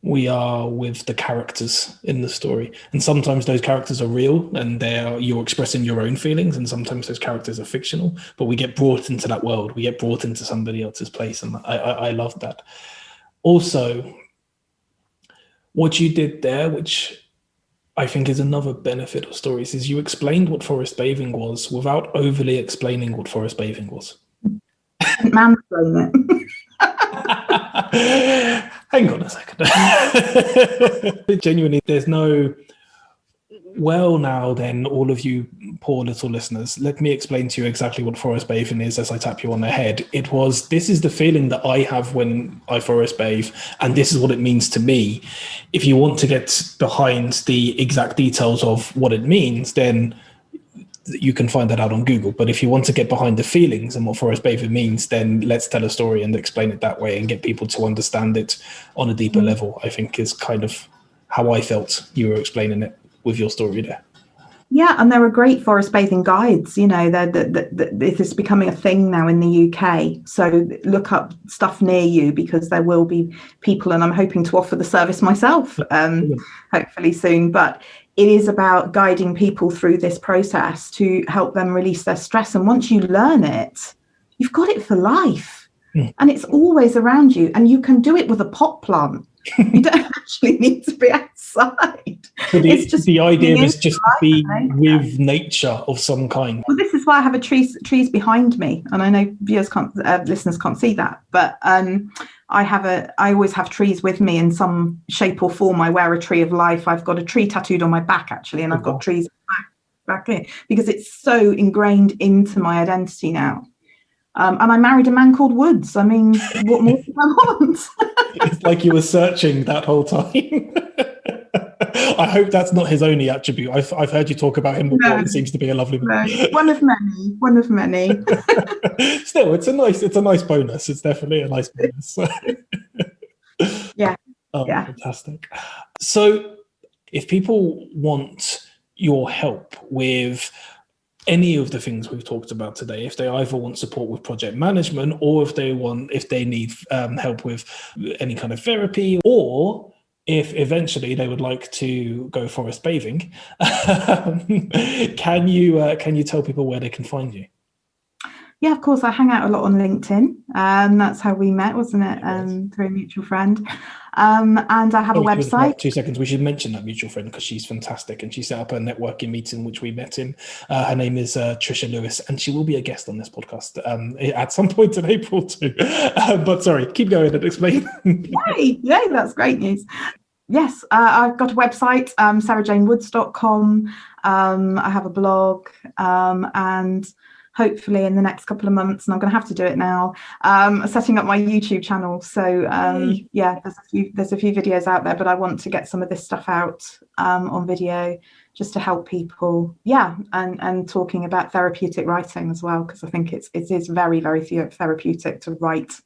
We are with the characters in the story. And sometimes those characters are real and you're expressing your own feelings, and sometimes those characters are fictional, but we get brought into that world. We get brought into somebody else's place. And I love that. Also, what you did there, which I think is another benefit of stories, is you explained what forest bathing was without overly explaining what forest bathing was. Mansplain it. Hang on a second. Genuinely, there's no, well, now then, all of you poor little listeners, let me explain to you exactly what forest bathing is as I tap you on the head. This is the feeling that I have when I forest bathe, and this is what it means to me. If you want to get behind the exact details of what it means, then you can find that out on Google. But if you want to get behind the feelings and what forest bathing means, then let's tell a story and explain it that way and get people to understand it on a deeper level, I think is kind of how I felt you were explaining it with your story there. Yeah, and there are great forest bathing guides. You know, this is becoming a thing now in the UK. So look up stuff near you, because there will be people, and I'm hoping to offer the service myself, hopefully soon. But it is about guiding people through this process to help them release their stress. And once you learn it, you've got it for life. And it's always around you. And you can do it with a pot plant. You don't actually need to be outside. So the idea is just to be with nature of some kind. Well, this is why I have trees behind me, and I know listeners can't see that, but I always have trees with me in some shape or form. I wear a tree of life. I've got a tree tattooed on my back, actually, and I've got trees back here because it's so ingrained into my identity now. And I married a man called Woods. I mean, what more do I want? It's like you were searching that whole time. I hope that's not his only attribute. I've heard you talk about him before. No, it seems to be a lovely man. No, one of many. Still, it's a nice bonus. It's definitely a nice bonus. Yeah. Yeah. Fantastic. So if people want your help with any of the things we've talked about today, if they either want support with project management, or if they need help with any kind of therapy, or if eventually they would like to go forest bathing, can you tell people where they can find you? Yeah, of course. I hang out a lot on LinkedIn. That's how we met, wasn't it? Through a mutual friend. And I have a website. 2 seconds. We should mention that mutual friend because she's fantastic, and she set up a networking meeting which we met in. Her name is Trisha Lewis, and she will be a guest on this podcast at some point in April too. But sorry, keep going and explain. Yay, that's great news. Yes, I've got a website, sarahjanewoods.com. I have a blog, and hopefully in the next couple of months, and I'm going to have to do it now, setting up my YouTube channel. So yeah, there's a few videos out there, but I want to get some of this stuff out on video just to help people. Yeah, and talking about therapeutic writing as well, because I think it is very, very therapeutic to write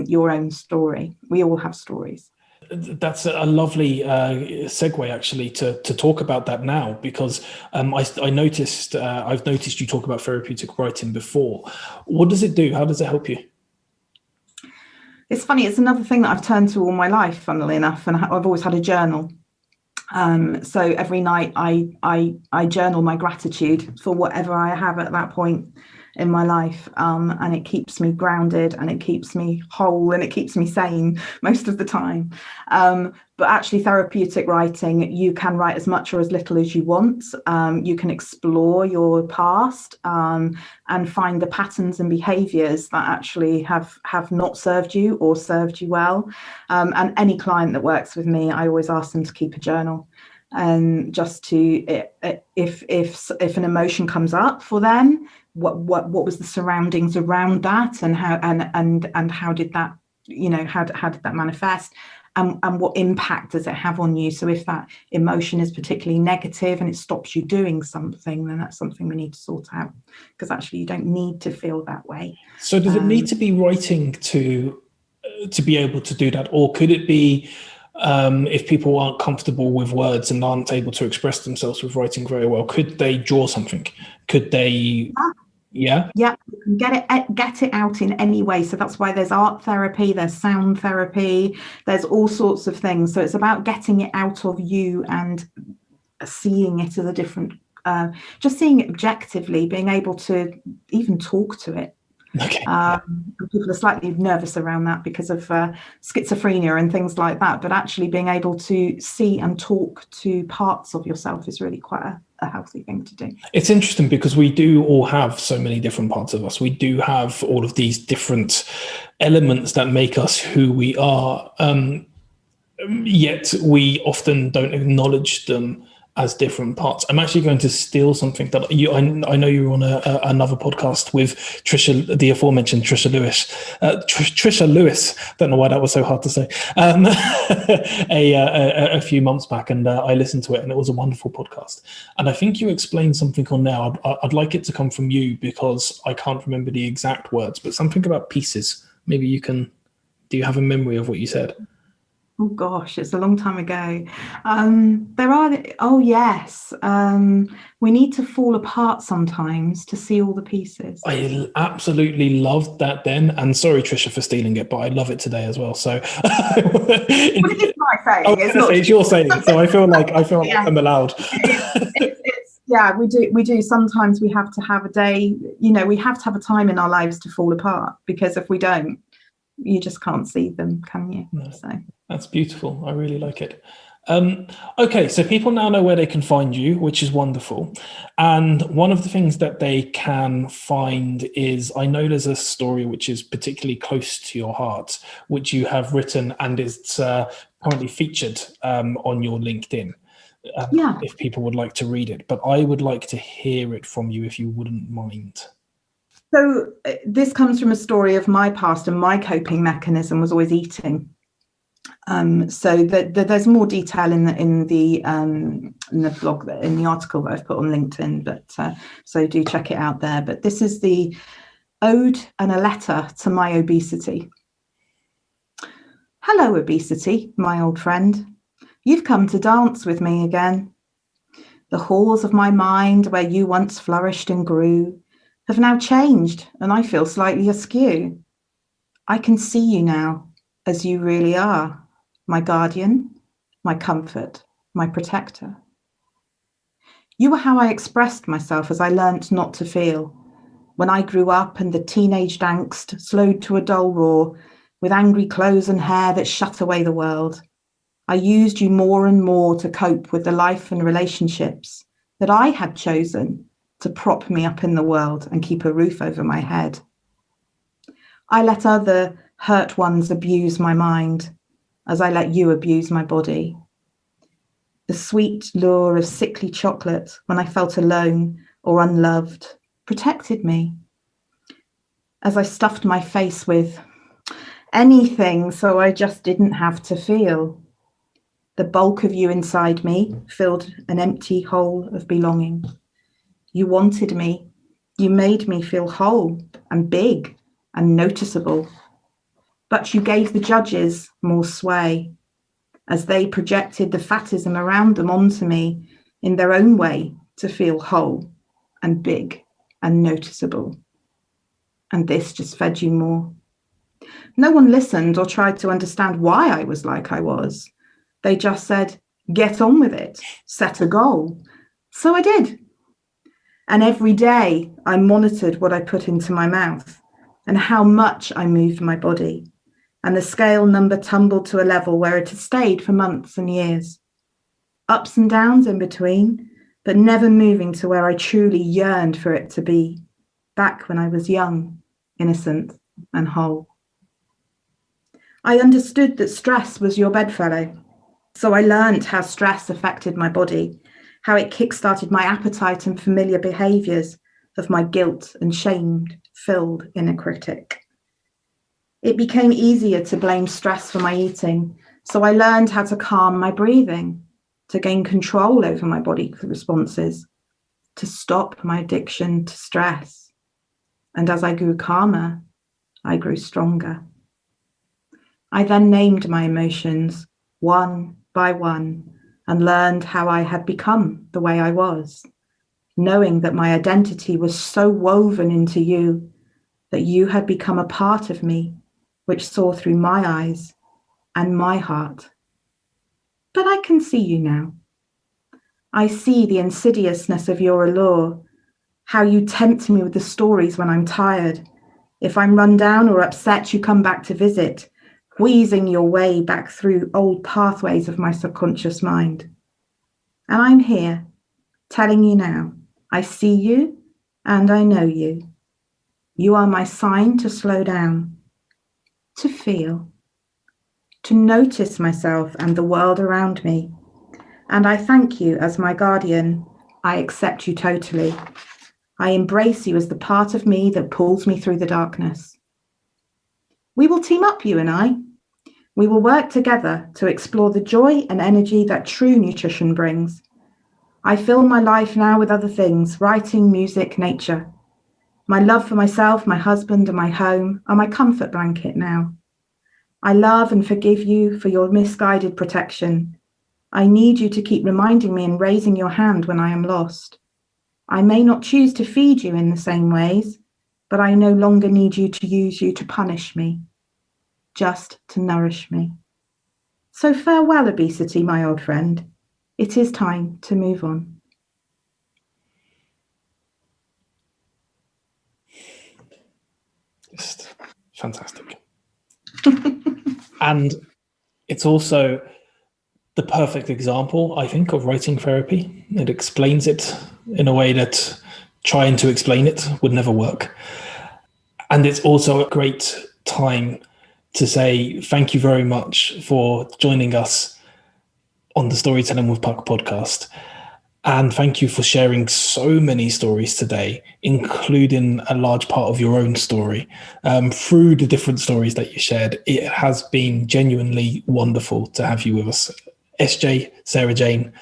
your own story. We all have stories. That's a lovely segue actually to talk about that now, because I've noticed you talk about therapeutic writing before. What does it do? How does it help you? It's funny. It's another thing that I've turned to all my life, funnily enough, and I've always had a journal. So every night I journal my gratitude for whatever I have at that point in my life, and it keeps me grounded, and it keeps me whole, and it keeps me sane most of the time. But actually, therapeutic writing, you can write as much or as little as you want. You can explore your past and find the patterns and behaviors that actually have not served you or served you well. And any client that works with me, I always ask them to keep a journal. And just to, if an emotion comes up for them, what was the surroundings around that, and how did that, how did that manifest, and what impact does it have on you? So if that emotion is particularly negative and it stops you doing something, then that's something we need to sort out, because actually you don't need to feel that way. So does it need to be writing to be able to do that, or could it be if people aren't comfortable with words and aren't able to express themselves with writing very well, could they draw something? Could they? Yeah, you can get it out in any way. So that's why there's art therapy, there's sound therapy, there's all sorts of things. So it's about getting it out of you and seeing it as a different, just seeing it objectively, being able to even talk to it. Okay. People are slightly nervous around that because of schizophrenia and things like that, but actually being able to see and talk to parts of yourself is really quite a healthy thing to do. It's interesting because we do all have so many different parts of us. We do have all of these different elements that make us who we are, yet we often don't acknowledge them as different parts. I'm actually going to steal something that I know you were on another podcast with Trisha, the aforementioned Trisha Lewis. Trisha Lewis, don't know why that was so hard to say, a few months back, and I listened to it, and it was a wonderful podcast. And I think you explained something on there. I'd like it to come from you, because I can't remember the exact words, but something about pieces. Maybe you can. Do you have a memory of what you said? Oh gosh, it's a long time ago. Yes. We need to fall apart sometimes to see all the pieces. I absolutely loved that then. And sorry, Trisha, for stealing it, but I love it today as well. So it is my saying. It's your saying. So I feel like I'm allowed. Yeah, we do. Sometimes we have to have a day, we have to have a time in our lives to fall apart, because if we don't, you just can't see them, can you? No. So that's beautiful. I really like it. Okay, so people now know where they can find you, which is wonderful. And one of the things that they can find is, I know there's a story which is particularly close to your heart, which you have written and is currently featured on your LinkedIn. If people would like to read it, but I would like to hear it from you if you wouldn't mind. So this comes from a story of my past, and my coping mechanism was always eating. So there's more detail in the blog, in the article that I've put on LinkedIn, but so do check it out there. But this is the ode and a letter to my obesity. Hello, obesity, my old friend. You've come to dance with me again. The halls of my mind, where you once flourished and grew, have now changed, and I feel slightly askew. I can see you now as you really are, my guardian, my comfort, my protector. You were how I expressed myself as I learnt not to feel. When I grew up and the teenage angst slowed to a dull roar, with angry clothes and hair that shut away the world, I used you more and more to cope with the life and relationships that I had chosen to prop me up in the world and keep a roof over my head. I let other hurt ones abuse my mind as I let you abuse my body. The sweet lure of sickly chocolate when I felt alone or unloved protected me, as I stuffed my face with anything so I just didn't have to feel. The bulk of you inside me filled an empty hole of belonging. You wanted me. You made me feel whole and big and noticeable. But you gave the judges more sway as they projected the fatism around them onto me in their own way to feel whole and big and noticeable. And this just fed you more. No one listened or tried to understand why I was like I was. They just said, get on with it, set a goal. So I did. And every day I monitored what I put into my mouth and how much I moved my body. And the scale number tumbled to a level where it had stayed for months and years. Ups and downs in between, but never moving to where I truly yearned for it to be, back when I was young, innocent, and whole. I understood that stress was your bedfellow. So I learned how stress affected my body, how it kick-started my appetite and familiar behaviours of my guilt and shame-filled inner critic. It became easier to blame stress for my eating, so I learned how to calm my breathing, to gain control over my body responses, to stop my addiction to stress. And as I grew calmer, I grew stronger. I then named my emotions one by one and learned how I had become the way I was, knowing that my identity was so woven into you that you had become a part of me, which saw through my eyes and my heart. But I can see you now. I see the insidiousness of your allure, how you tempt me with the stories when I'm tired. If I'm run down or upset, you come back to visit, wheezing your way back through old pathways of my subconscious mind. And I'm here, telling you now, I see you and I know you. You are my sign to slow down, to feel, to notice myself and the world around me. And I thank you as my guardian. I accept you totally. I embrace you as the part of me that pulls me through the darkness. We will team up, you and I. We will work together to explore the joy and energy that true nutrition brings. I fill my life now with other things, writing, music, nature. My love for myself, my husband, and my home are my comfort blanket now. I love and forgive you for your misguided protection. I need you to keep reminding me and raising your hand when I am lost. I may not choose to feed you in the same ways, but I no longer need you to use you to punish me, just to nourish me. So farewell, obesity, my old friend. It is time to move on. Just fantastic. And it's also the perfect example, I think, of writing therapy. It explains it in a way that trying to explain it would never work. And it's also a great time to say thank you very much for joining us on the Storytelling with Puck podcast. And thank you for sharing so many stories today, including a large part of your own story. Through the different stories that you shared, it has been genuinely wonderful to have you with us. SJ, Sarah Jane,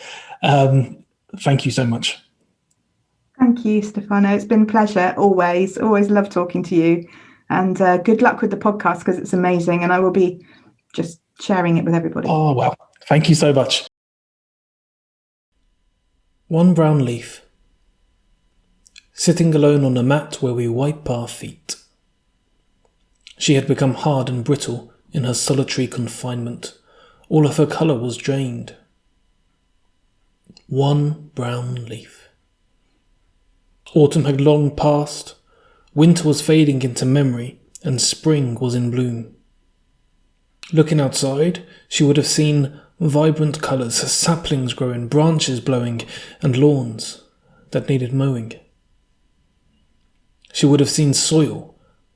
thank you so much. Thank you, Stefano. It's been a pleasure, always. Always love talking to you. And good luck with the podcast because it's amazing. And I will be just sharing it with everybody. Oh, well, thank you so much. One brown leaf, sitting alone on a mat where we wipe our feet. She had become hard and brittle in her solitary confinement, All of her colour was drained. One brown leaf. Autumn had long passed, winter was fading into memory, and spring was in bloom. Looking outside, she would have seen vibrant colours, saplings growing, branches blowing, and lawns that needed mowing. She would have seen soil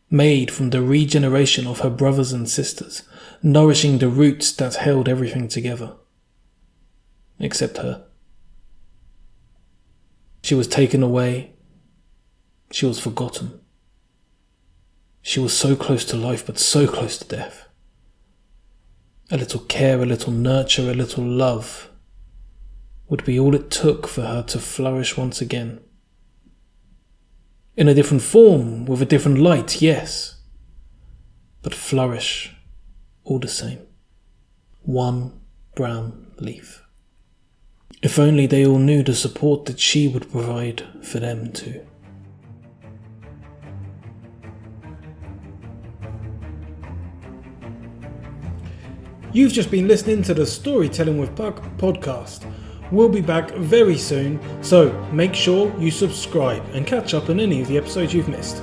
made from the regeneration of her brothers and sisters, nourishing the roots that held everything together. Except her. She was taken away. She was forgotten. She was so close to life, but so close to death. A little care, a little nurture, a little love would be all it took for her to flourish once again. In a different form, with a different light, yes, but flourish all the same. One brown leaf. If only they all knew the support that she would provide for them too. You've just been listening to the Storytelling with Puck podcast. We'll be back very soon, so make sure you subscribe and catch up on any of the episodes you've missed.